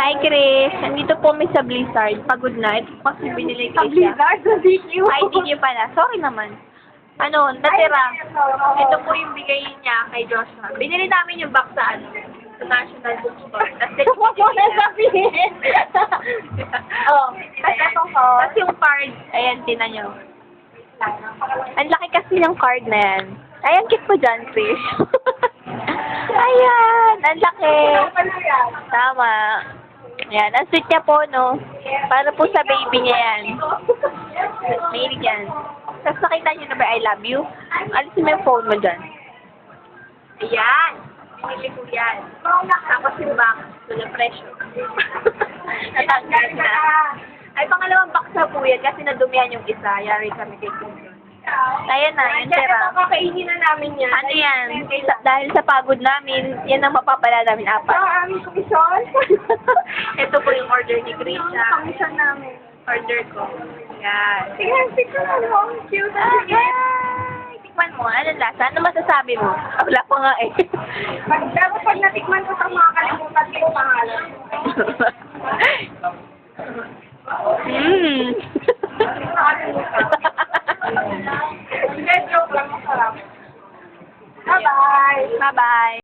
Hi, Chris. Nandito po kami sa Blizzard. Pagod na. Ito po kasi binili Sa Chris. Blizzard, sa DQ. Ay, hindi niyo pala. Sorry naman. Ano, natira. Ito po yung bigay niya kay Joshua. Binili namin yung box sa ano, sa National Bookstore. Tapos Huwag mo na sabihin. oh, Kasi ito ko. tapos yung card, ayan, tinan nyo. Ang laki kasi ng card na yan. Ayan, kiss mo dyan, Chris. Ayan, ang laki. Tama. Ayan, ang sweet niya po, no? Para po sa baby niya yan. Mahilig yan. Tapos nakita niyo na ba, I love you? Alisin mo yung phone mo dyan. Ayan. Pinili ko yan. Tapos yung box, walang presyo. Natanggal na. Ay, pangalawang box na po yan kasi nadumihan yung isa. Yari kami kay Kuya. Ayan na, yung tira. Kakainin na namin yan. Ano yan? Dahil sa pagod namin, yan ang mapapala namin apat. Ang aming komisyon. Ito po yung order ni Krisha. Komisyon namin. Order ko. Yan. Sige, sige. Ang cute. Ang cute. Ay, tikman mo. Anong lasa? Ano masasabi mo? Wala pa nga eh. Pero pag natikman ko sa mga kalimutan ko yung pangalan. Mmm. Hindi, joke lang. Masarap. Bye-bye. Bye-bye.